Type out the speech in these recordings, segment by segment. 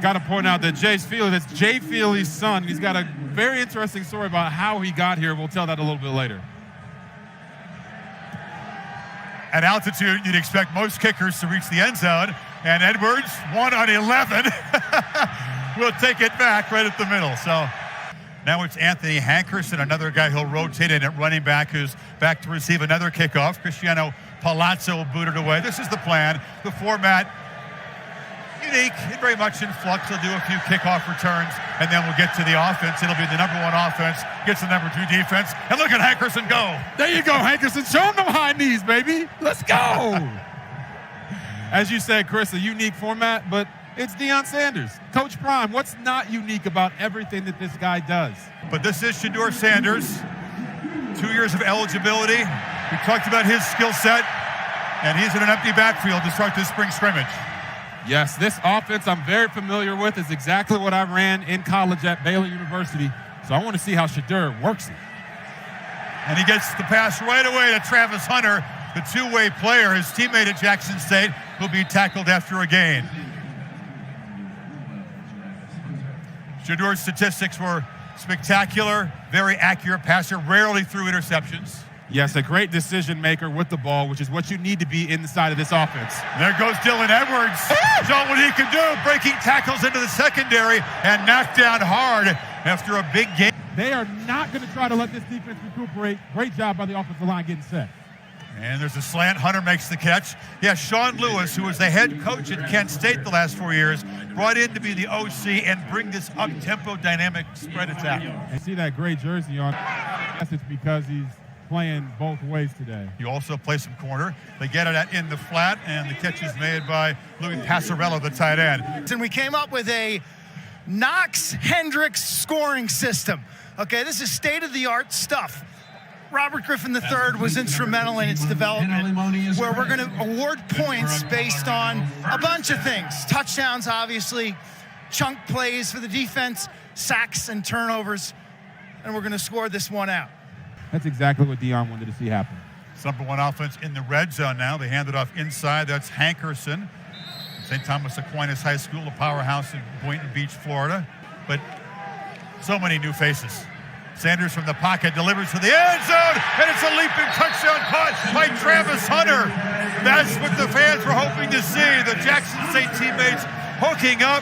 got to point out that Jay Feely, that's Jay Feely's son. He's got a very interesting story about how he got here. We'll tell that a little bit later. At altitude, you'd expect most kickers to reach the end zone, and Edwards, 1 on 11, will take it back right at the middle. So now it's Anthony Hankerson, another guy who'll rotate in at running back, who's back to receive another kickoff. Cristiano Palazzo will boot it away. This is the plan. The format, unique, very much in flux. They'll do a few kickoff returns, and then we'll get to the offense. It'll be the number 1 offense, gets the number 2 defense, and look at Hankerson go. There you go, Hankerson. Show him them high knees, baby. Let's go. As you said, Chris, a unique format, but it's Deion Sanders. Coach Prime, what's not unique about everything that this guy does? But this is Shedeur Sanders. 2 years of eligibility. We talked about his skill set, and he's in an empty backfield to start this spring scrimmage. Yes, this offense I'm very familiar with is exactly what I ran in college at Baylor University. So I want to see how Shedeur works it. And he gets the pass right away to Travis Hunter, the two-way player. His teammate at Jackson State will be tackled after a gain. Shedeur's statistics were spectacular, very accurate passer, rarely threw interceptions. Yes, a great decision maker with the ball, which is what you need to be inside of this offense. There goes Dylan Edwards. Showing what he can do, breaking tackles into the secondary and knocked down hard after a big game. They are not going to try to let this defense recuperate. Great job by the offensive line getting set. And there's a slant. Hunter makes the catch. Yeah, Sean Lewis, who was the head coach at Kent State the last 4 years, brought in to be the OC and bring this up-tempo dynamic spread attack. And see that gray jersey on. That's it's because he's playing both ways today. You also play some corner. They get it in the flat, and the catch is made by Louis Passarello, the tight end. And we came up with a Knox Hendricks scoring system. Okay, this is state-of-the-art stuff. Robert Griffin III was instrumental in its development, where we're going to award points based on a bunch of things. Touchdowns, obviously, chunk plays for the defense, sacks and turnovers, and we're going to score this one out. That's exactly what Deion wanted to see happen. It's number 1 offense in the red zone now. They hand it off inside. That's Hankerson. St. Thomas Aquinas High School, a powerhouse in Boynton Beach, Florida. But so many new faces. Sanders from the pocket delivers to the end zone, and it's a leaping touchdown caught by Travis Hunter. That's what the fans were hoping to see. The Jackson State teammates hooking up.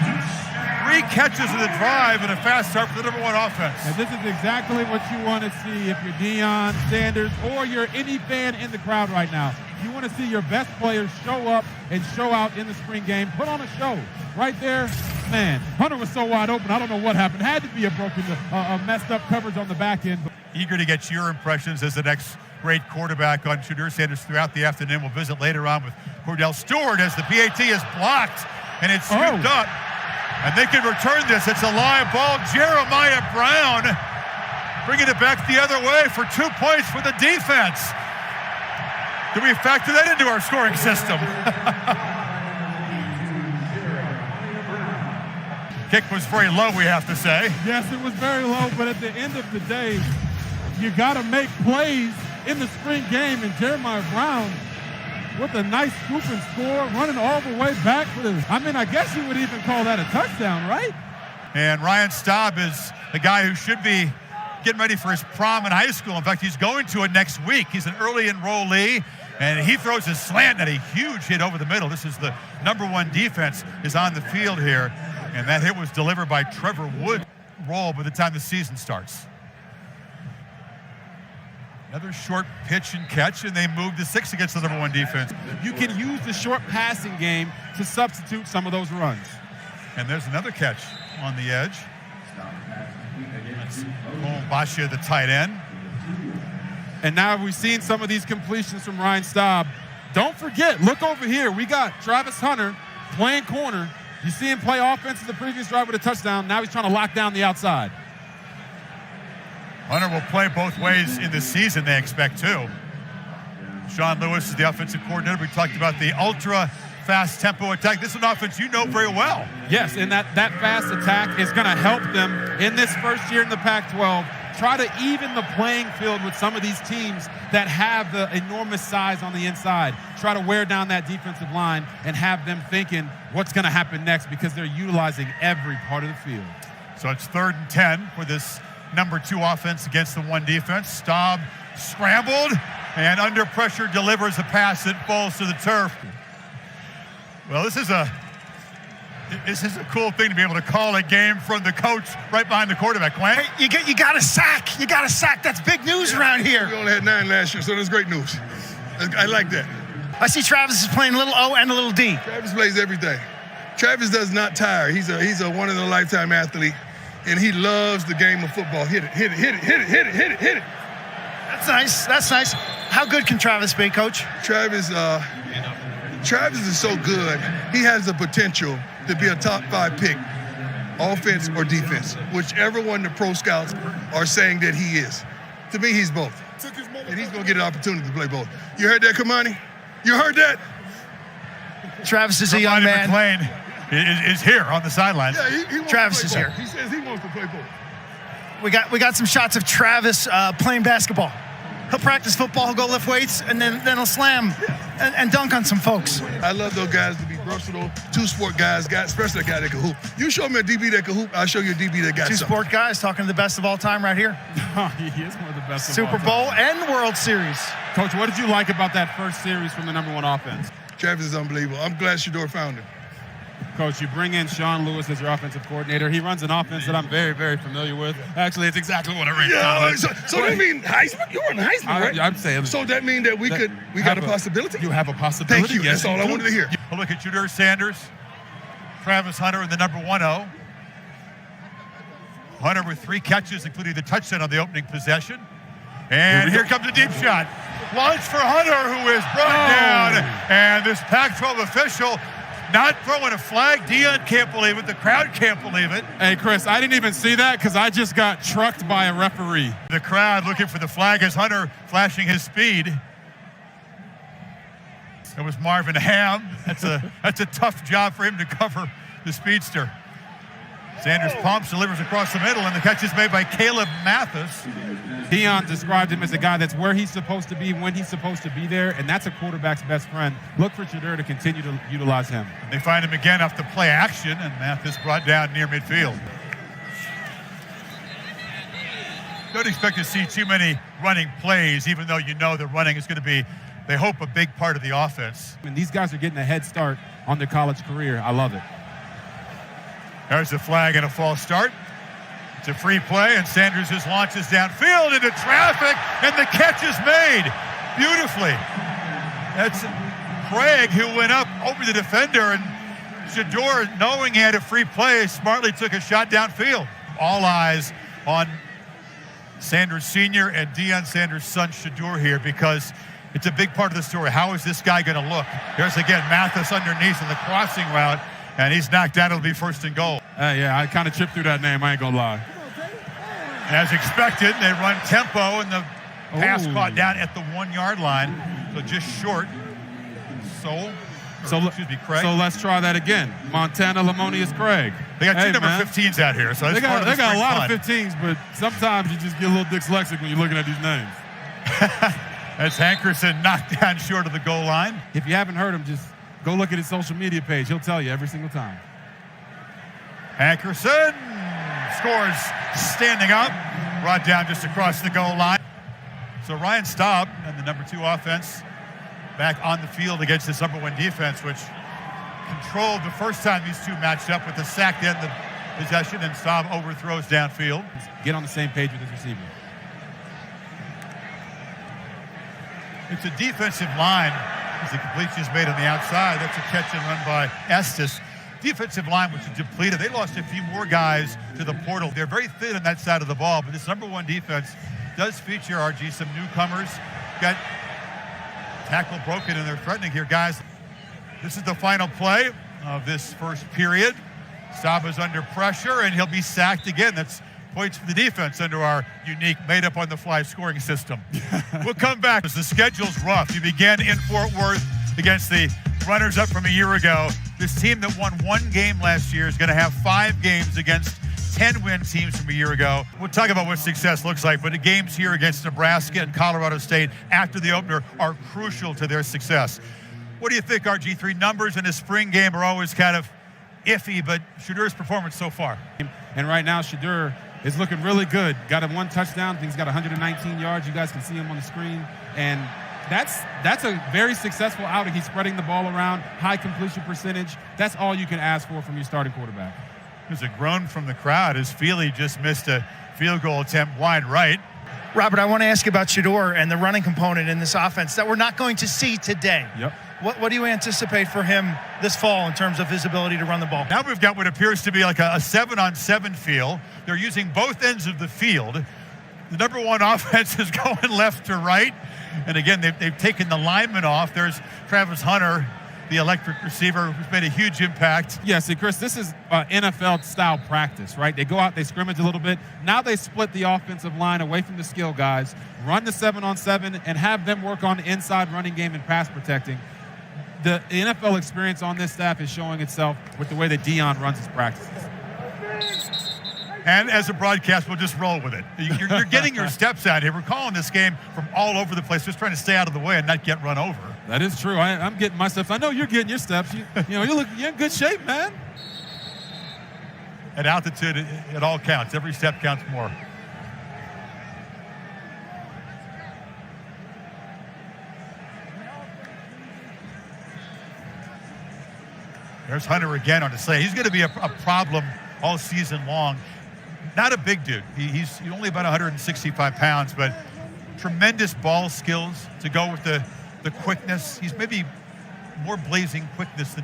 3 catches in the drive and a fast start for the number 1 offense. And this is exactly what you want to see if you're Deion Sanders or you're any fan in the crowd right now. You want to see your best players show up and show out in the spring game. Put on a show. Right there, man, Hunter was so wide open. I don't know what happened. Had to be a messed up coverage on the back end. Eager to get your impressions as the next great quarterback on Shedeur Sanders throughout the afternoon. We'll visit later on with Cordell Stewart as the PAT is blocked and it's scooped up. And they can return this. It's a live ball. Jeremiah Brown bringing it back the other way for 2 points for the defense. Do we factor that into our scoring system? Kick was very low, we have to say. Yes, it was very low, but at the end of the day, you got to make plays in the spring game, and Jeremiah Brown with a nice scoop and score, running all the way back for this. I mean, I guess you would even call that a touchdown, right? And Ryan Staub is the guy who should be getting ready for his prom in high school. In fact, he's going to it next week. He's an early enrollee, and he throws a slant at a huge hit over the middle. This is the number 1 defense is on the field here, and that hit was delivered by Trevor Wood. Roll by the time the season starts. Another short pitch and catch, and they move to 6 against the number 1 defense. You can use the short passing game to substitute some of those runs. And there's another catch on the edge. That's Bashia, the tight end. And now we've seen some of these completions from Ryan Staub. Don't forget, look over here. We got Travis Hunter playing corner. You see him play offense in the previous drive with a touchdown. Now he's trying to lock down the outside. Hunter will play both ways in the season, they expect, too. Sean Lewis is the offensive coordinator. We talked about the ultra-fast tempo attack. This is an offense you know very well. Yes, and that fast attack is going to help them in this first year in the Pac-12 Try to even the playing field with some of these teams that have the enormous size on the inside. Try to wear down that defensive line and have them thinking what's going to happen next because they're utilizing every part of the field. So it's 3rd and 10 for this number 2 offense against the 1 defense. Staub scrambled and under pressure delivers a pass that falls to the turf. Well, this is a cool thing to be able to call a game from the coach right behind the quarterback. Quang? Hey, you got a sack. You got a sack. That's big news around here. We only had 9 last year, so that's great news. I like that. I see Travis is playing a little O and a little D. Travis plays every day. Travis does not tire. He's a one-in-a-lifetime athlete, and he loves the game of football. Hit it, hit it, hit it, hit it, hit it, hit it, hit it. That's nice. That's nice. How good can Travis be, Coach? Travis is so good. He has the potential to be a top 5 pick, offense or defense, whichever one the pro scouts are saying that he is. To me, he's both. And he's going to get an opportunity to play both. You heard that, Kamani? You heard that? Travis is a young man. McClain is here on the sidelines. Yeah, he wants Travis to is play here. both. He says he wants to play both. We got some shots of Travis playing basketball. He'll practice football, he'll go lift weights, and then he'll slam and dunk on some folks. I love those guys to be versatile, 2-sport guys, especially a guy that can hoop. You show me a DB that can hoop, I'll show you a DB that got something. 2-sport guys talking to the best of all time right here. He is one of the best of all Super time. Bowl and World Series. Coach, what did you like about that first series from the number 1 offense? Travis is unbelievable. I'm glad Shedeur found him. Coach, you bring in Sean Lewis as your offensive coordinator. He runs an offense that I'm very, very familiar with. Actually, it's exactly what I ran. Yeah, so that means Heisman? You run Heisman, right? I'm saying. So that means that we got a possibility? You have a possibility. Thank you. Yes, That's all I wanted to hear. A look at Shedeur Sanders, Travis Hunter in the number 1-0. Hunter with 3 catches, including the touchdown on the opening possession. And here comes a deep shot. Launch for Hunter, who is brought down. And this Pac-12 official not throwing a flag. Deion can't believe it. The crowd can't believe it. Hey, Chris, I didn't even see that because I just got trucked by a referee. The crowd looking for the flag as Hunter flashing his speed. It was Marvin Ham. That's a tough job for him to cover the speedster. Sanders pumps, delivers across the middle, and the catch is made by Caleb Mathis. Deion described him as a guy that's where he's supposed to be, when he's supposed to be there, and that's a quarterback's best friend. Look for Shedeur to continue to utilize him. They find him again off the play action, and Mathis brought down near midfield. Don't expect to see too many running plays, even though you know the running is going to be, they hope, a big part of the offense. And these guys are getting a head start on their college career. I love it. There's a flag and a false start. It's a free play, and Sanders just launches downfield into traffic, and the catch is made beautifully. That's Craig, who went up over the defender, and Shedeur, knowing he had a free play, smartly took a shot downfield. All eyes on Sanders Sr. and Deion Sanders' son Shedeur here, because it's a big part of the story. How is this guy going to look? There's again Mathis underneath in the crossing route, and he's knocked down. It'll be 1st and goal. Yeah, I kind of tripped through that name. I ain't gonna lie. As expected, they run tempo, and the pass caught down at the 1-yard line, so just short. Craig. So let's try that again. Montana Lamonius Craig. They got 2 number 15s out here, so they got a lot fun. of 15s, but sometimes you just get a little dyslexic when you're looking at these names. As Hankerson knocked down short of the goal line. If you haven't heard him, just go look at his social media page. He'll tell you every single time. Hankerson scores standing up, brought down just across the goal line. So Ryan Staub and the number 2 offense back on the field against this number 1 defense, which controlled the first time these two matched up with the sack to end the possession, and Staub overthrows downfield. Get on the same page with his receiver. It's a defensive line as the completion is made on the outside. That's a catch and run by Estes. Defensive line, which is depleted. They lost a few more guys to the portal. They're very thin on that side of the ball, but this number 1 defense does feature, RG, some newcomers. Got tackle broken, and they're threatening here, guys. This is the final play of this first period. Staub is under pressure, and he'll be sacked again. That's points for the defense under our unique made-up-on-the-fly scoring system. We'll come back as the schedule's rough. You begin in Fort Worth against the runners-up from a year ago. This team that won 1 game last year is going to have 5 games against 10-win teams from a year ago. We'll talk about what success looks like, but the games here against Nebraska and Colorado State after the opener are crucial to their success. What do you think, RG3? Numbers in a spring game are always kind of iffy, but Shedeur's performance so far. And right now, Shedeur is looking really good. Got him 1 touchdown. I think he's got 119 yards. You guys can see him on the screen. And that's a very successful outing. He's spreading the ball around, high completion percentage. That's all you can ask for from your starting quarterback. There's a groan from the crowd as Feely just missed a field goal attempt wide right. Robert, I want to ask you about Shedeur and the running component in this offense that we're not going to see today. Yep. What do you anticipate for him this fall in terms of his ability to run the ball? Now we've got what appears to be like a 7-on-7 feel. They're using both ends of the field. The number one offense is going left to right. And again, they've taken the lineman off. There's Travis Hunter, the electric receiver, who's made a huge impact. Yes, and Chris, this is NFL-style practice, right? They go out, they scrimmage a little bit. Now they split the offensive line away from the skill guys, run the 7-on-7, and have them work on the inside running game and pass protecting. The NFL experience on this staff is showing itself with the way that Deion runs his practices. And as a broadcast, we'll just roll with it. You're getting your steps out here. We're calling this game from all over the place, just trying to stay out of the way and not get run over. That is true. I'm getting my steps. I know you're getting your steps. You're in good shape, man. At altitude, it all counts. Every step counts more. There's Hunter again on the slate. He's going to be a problem all season long. Not a big dude. He's only about 165 pounds, but tremendous ball skills to go with the quickness. He's maybe more blazing quickness than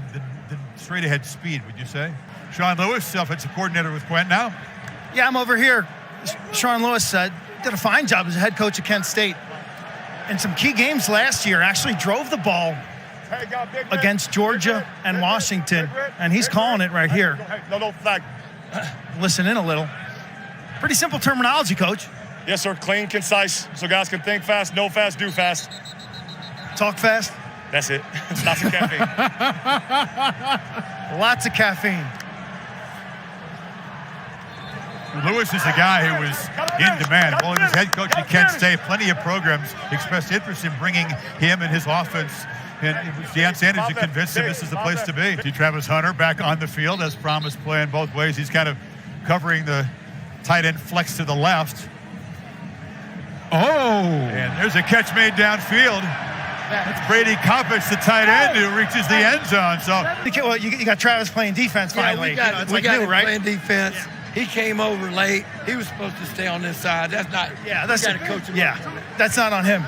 straight ahead speed, would you say? Sean Lewis, offensive coordinator with Quinn now. Yeah, I'm over here. Sean Lewis did a fine job as a head coach at Kent State. In some key games last year, actually drove the ball against Georgia and Washington, and he's calling it right here. No flag. Listen in a little. Pretty simple terminology, Coach. Yes, sir. Clean, concise, so guys can think fast, know fast, do fast. Talk fast. That's it. Lots of caffeine. Lots of caffeine. Lewis is a guy who was in demand. Well, he was head coach at Kent State. Plenty of programs expressed interest in bringing him and his offense. And it was Deion Sanders who convinced him this is the place to be. Travis Hunter back on the field as promised, playing both ways. He's kind of covering the tight end flex to the left. Oh! And there's a catch made downfield. That's Brady Koppich, the tight end, who reaches the end zone. So, well, you got Travis playing defense finally. Yeah, we got him playing defense. Yeah. He came over late. He was supposed to stay on this side. That's not. Yeah, that's got to coach him. Yeah, that's not on him.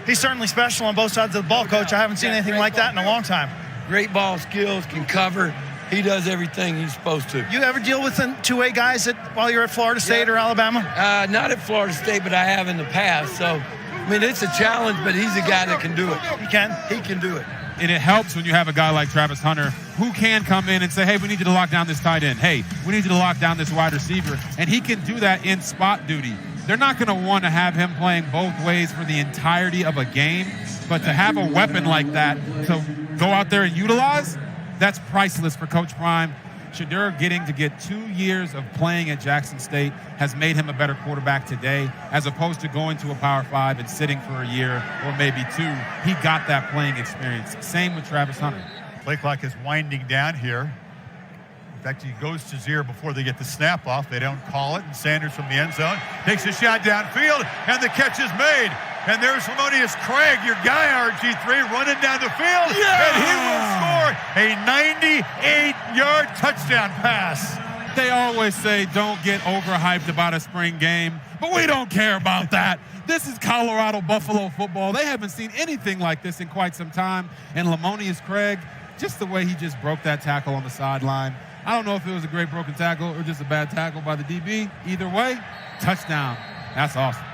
He's certainly special on both sides of the ball, Coach. I haven't seen anything like that in a long time. Great ball skills, can cover. He does everything he's supposed to. You ever deal with two-way guys while you're at Florida State or Alabama? Not at Florida State, but I have in the past. So, I mean, it's a challenge, but he's a guy that can do it. He can? He can do it. And it helps when you have a guy like Travis Hunter who can come in and say, hey, we need you to lock down this tight end. Hey, we need you to lock down this wide receiver. And he can do that in spot duty. They're not going to want to have him playing both ways for the entirety of a game. But to have a weapon like that to go out there and utilize, that's priceless for Coach Prime. Shedeur getting to get 2 years of playing at Jackson State has made him a better quarterback today, as opposed to going to a Power 5 and sitting for a year or maybe 2. He got that playing experience. Same with Travis Hunter. play clock is winding down here. In fact, he goes to 0 before they get the snap off. They don't call it, and Sanders from the end zone takes a shot downfield, and the catch is made. And there's Lamonius Craig, your guy, RG3, running down the field, and he will score a 98-yard touchdown pass. They always say don't get overhyped about a spring game, but we don't care about that. This is Colorado Buffalo football. They haven't seen anything like this in quite some time. And Lamonius Craig, just the way he just broke that tackle on the sideline. I don't know if it was a great broken tackle or just a bad tackle by the DB. Either way, touchdown. That's awesome.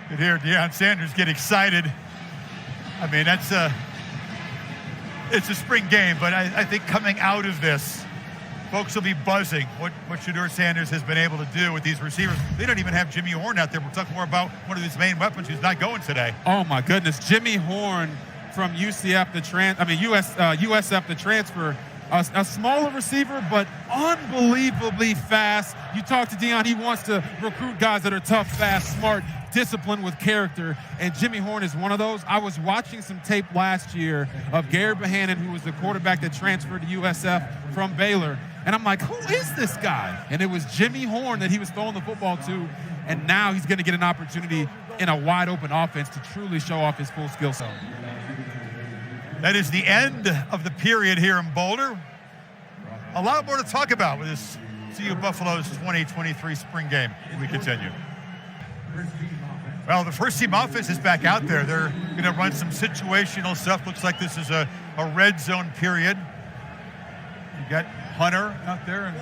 You hear Deion Sanders get excited. I mean, it's a spring game, but I think coming out of this, folks will be buzzing what Shedeur Sanders has been able to do with these receivers. They don't even have Jimmy Horn out there. We'll talk more about one of his main weapons who's not going today. Oh my goodness, Jimmy Horn from USF the transfer, a smaller receiver, but unbelievably fast. You talk to Deion, he wants to recruit guys that are tough, fast, smart, disciplined with character, and Jimmy Horn is one of those. I was watching some tape last year of Gary Bohannon, who was the quarterback that transferred to USF from Baylor, and I'm like, who is this guy? And it was Jimmy Horn that he was throwing the football to, and now he's going to get an opportunity in a wide-open offense to truly show off his full skill set. That is the end of the period here in Boulder. A lot more to talk about with this CU Buffaloes 2023 spring game. We continue. Well, the first team offense is back out there. They're going to run some situational stuff. Looks like this is a red zone period. You got Hunter out there and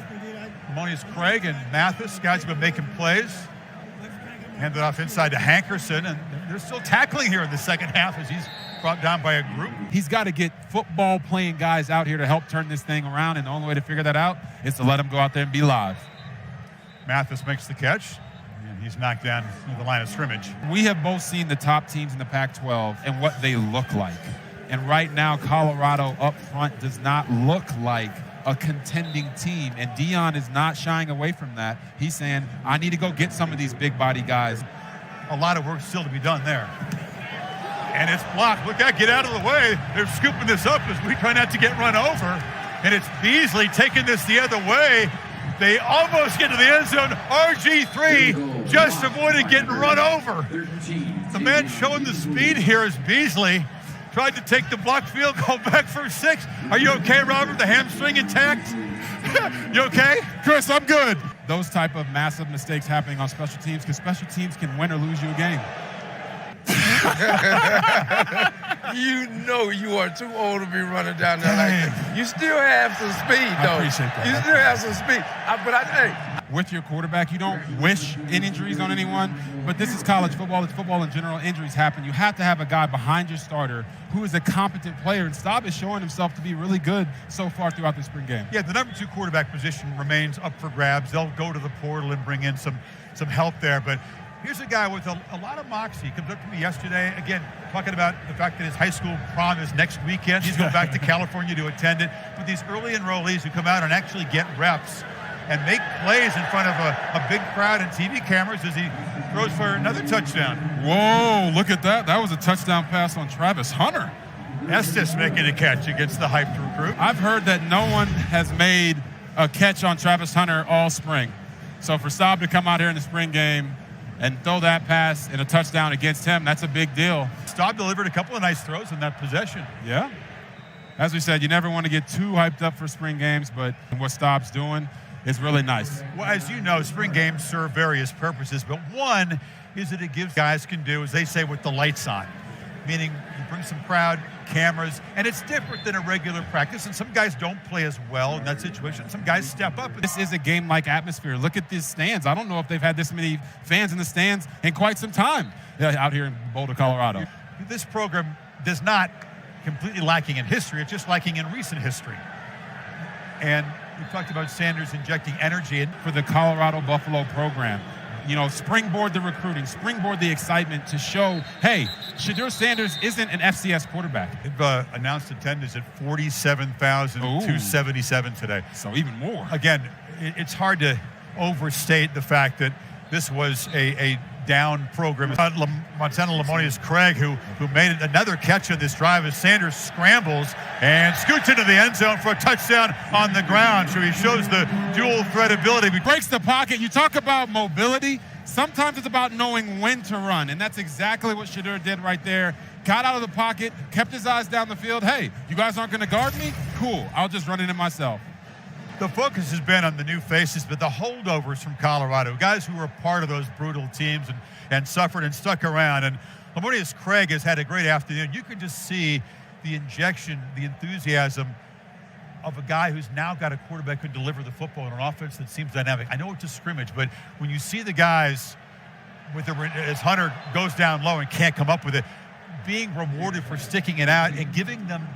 Lamonius Craig and Mathis. Guys have been making plays. Handed off inside to Hankerson, and they're still tackling here in the second half as he's brought down by a group. He's got to get football-playing guys out here to help turn this thing around, and the only way to figure that out is to let them go out there and be live. Mathis makes the catch, and he's knocked down near the line of scrimmage. We have both seen the top teams in the Pac-12 and what they look like. And right now, Colorado up front does not look like a contending team, and Deion is not shying away from that. He's saying, I need to go get some of these big body guys. A lot of work still to be done there. And it's blocked. Look out, get out of the way. They're scooping this up as we try not to get run over. And it's Beasley taking this the other way. They almost get to the end zone. RG3 just avoided getting run over. The man showing the speed here is Beasley. Tried to take the block field goal back for 6. Are you okay, Robert? The hamstring intact? You okay? Chris, I'm good. Those type of massive mistakes happening on special teams, because special teams can win or lose you a game. You know you are too old to be running down there like that. You still have some speed, though. I appreciate that. You still have some speed. With your quarterback, you don't wish injuries on anyone, but this is college football. It's football in general. Injuries happen. You have to have a guy behind your starter who is a competent player, and Staub is showing himself to be really good so far throughout the spring game. Yeah, the number 2 quarterback position remains up for grabs. They'll go to the portal and bring in some help there, but here's a guy with a lot of moxie. He comes up to me yesterday, again, talking about the fact that his high school prom is next weekend. He's going back to California to attend it. But these early enrollees who come out and actually get reps and make plays in front of a big crowd and TV cameras as he throws for another touchdown. Whoa, look at that. That was a touchdown pass on Travis Hunter. Estes making a catch against the hyped recruit. I've heard that no one has made a catch on Travis Hunter all spring. So for Staub to come out here in the spring game and throw that pass and a touchdown against him, that's a big deal. Staub delivered a couple of nice throws in that possession. Yeah. As we said, you never want to get too hyped up for spring games, but what Staub's doing is really nice. Well, as you know, spring games serve various purposes, but one is that it gives guys can do, as they say, with the lights on, meaning you bring some crowd, cameras, and it's different than a regular practice, and some guys don't play as well in that situation. Some guys step up. This is a game-like atmosphere. Look at these stands. I don't know if they've had this many fans in the stands in quite some time out here in Boulder, Colorado. This program does not completely lacking in history. It's just lacking in recent history. And we talked about Sanders injecting energy for the Colorado Buffalo program. You know, springboard the recruiting, springboard the excitement to show, hey, Shedeur Sanders isn't an FCS quarterback. They've announced attendance at 47,277 today. So even more. Again, it's hard to overstate the fact that this was a down program. Montana Lamonius Craig, who made another catch on this drive as Sanders scrambles and scoots into the end zone for a touchdown on the ground. So he shows the dual threat ability. He breaks the pocket. You talk about mobility. Sometimes it's about knowing when to run, and that's exactly what Shedeur did right there. Got out of the pocket, kept his eyes down the field. Hey, you guys aren't going to guard me? Cool. I'll just run it in myself. The focus has been on the new faces, but the holdovers from Colorado, guys who were part of those brutal teams and suffered and stuck around. And Lamonius Craig has had a great afternoon. You can just see the injection, the enthusiasm of a guy who's now got a quarterback who can deliver the football in an offense that seems dynamic. I know it's a scrimmage, but when you see the guys as Hunter goes down low and can't come up with it, being rewarded for sticking it out and giving them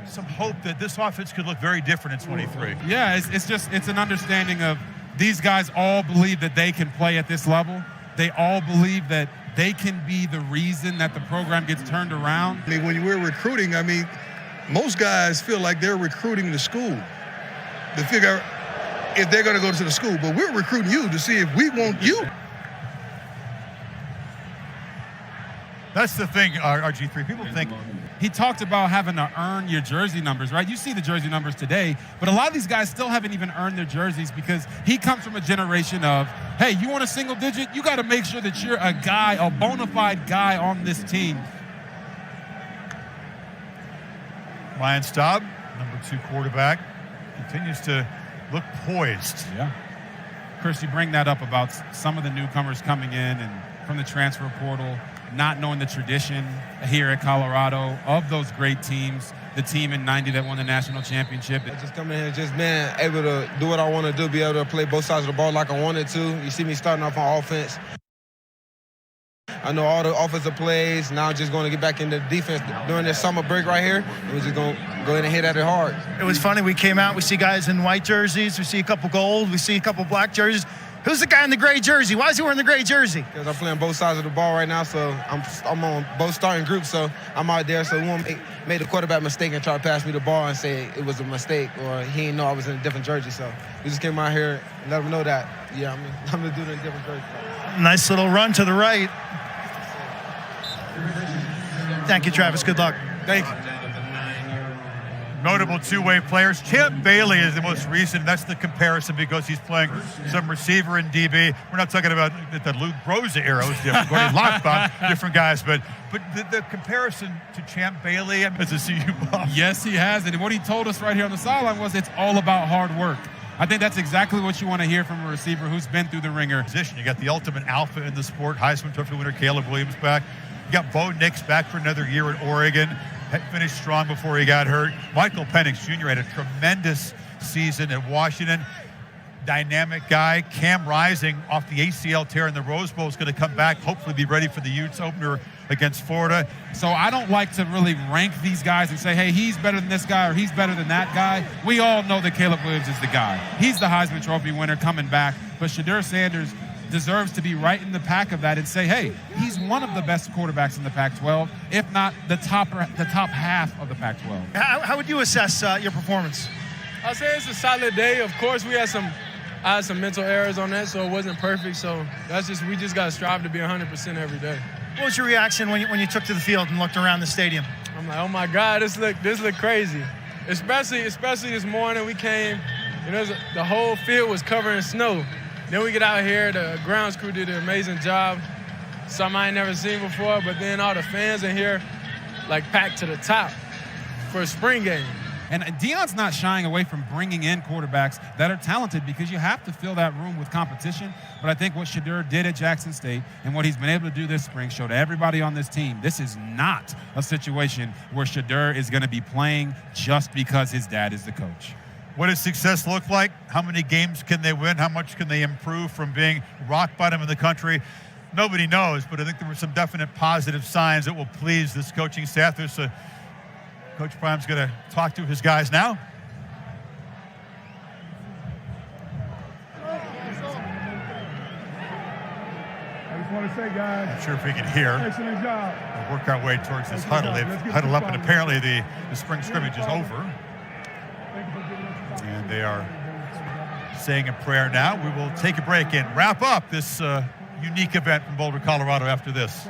some hope that this offense could look very different in 23. Yeah, it's an understanding of these guys all believe that they can play at this level. They all believe that they can be the reason that the program gets turned around. I mean, when we're recruiting, I mean, most guys feel like they're recruiting the school to figure out if they're going to go to the school. But we're recruiting you to see if we want you. That's the thing, RG3. People think he talked about having to earn your jersey numbers, right? You see the jersey numbers today, but a lot of these guys still haven't even earned their jerseys because he comes from a generation of, hey, you want a single digit? You got to make sure that you're a guy, a bona fide guy on this team. Ryan Staub, number 2 quarterback, continues to look poised. Yeah. Chris, you bring that up about some of the newcomers coming in and from the transfer portal, not knowing the tradition here at Colorado of those great teams, the team in '90 that won the national championship. Just coming in and just being able to do what I want to do, be able to play both sides of the ball like I wanted to. You see me starting off on offense. I know all the offensive plays. Now just going to get back into defense during this summer break right here. And we're just going to go ahead and hit at it hard. It was funny. We came out. We see guys in white jerseys. We see a couple gold. We see a couple black jerseys. Who's the guy in the gray jersey? Why is he wearing the gray jersey? Because I'm playing both sides of the ball right now, so I'm on both starting groups, so I'm out there. So we won't make the quarterback mistake and try to pass me the ball and say it was a mistake or he didn't know I was in a different jersey. So we just came out here and let him know that, yeah, I'm going to do it in a different jersey. Nice little run to the right. Thank you, Travis. Good luck. Thank you. Notable two-way players. Champ Bailey is the most recent. That's the comparison because he's playing some receiver in DB. We're not talking about the Luke Broza era. It was different. Gordy Lockbaum, different guys. But the comparison to Champ Bailey as a CU Buff. Yes, he has. And what he told us right here on the sideline was it's all about hard work. I think that's exactly what you want to hear from a receiver who's been through the ringer. Position. You got the ultimate alpha in the sport. Heisman Trophy winner Caleb Williams back. You got Bo Nix back for another year at Oregon. Finished strong before he got hurt. Michael Penix Jr. had a tremendous season at Washington. Dynamic guy. Cam Rising off the ACL tear in the Rose Bowl is going to come back, hopefully be ready for the Utes opener against Florida. So I don't like to really rank these guys and say, hey, he's better than this guy or he's better than that guy. We all know that Caleb Williams is the guy. He's the Heisman Trophy winner coming back. But Shedeur Sanders deserves to be right in the pack of that and say, hey, he's one of the best quarterbacks in the Pac-12, if not the top half of the Pac-12. How would you assess your performance? I'll say it's a solid day. Of course, I had some mental errors on that, so it wasn't perfect. So we just got to strive to be 100% every day. What was your reaction when you took to the field and looked around the stadium? I'm like, oh my God, this look crazy. Especially this morning we came, the whole field was covered in snow. Then we get out here, the grounds crew did an amazing job, something I ain't never seen before, but then all the fans in here, like, packed to the top for a spring game. And Deion's not shying away from bringing in quarterbacks that are talented because you have to fill that room with competition. But I think what Shedeur did at Jackson State and what he's been able to do this spring showed everybody on this team, this is not a situation where Shedeur is going to be playing just because his dad is the coach. What does success look like? How many games can they win? How much can they improve from being rock bottom in the country? Nobody knows, but I think there were some definite positive signs that will please this coaching staff. Coach Prime's going to talk to his guys now. I just want to say, guys, I'm sure if we can hear. Excellent job. We'll work our way towards this huddle. They've huddled up, and apparently the spring scrimmage is over. And they are saying a prayer now. We will take a break and wrap up this unique event from Boulder, Colorado after this.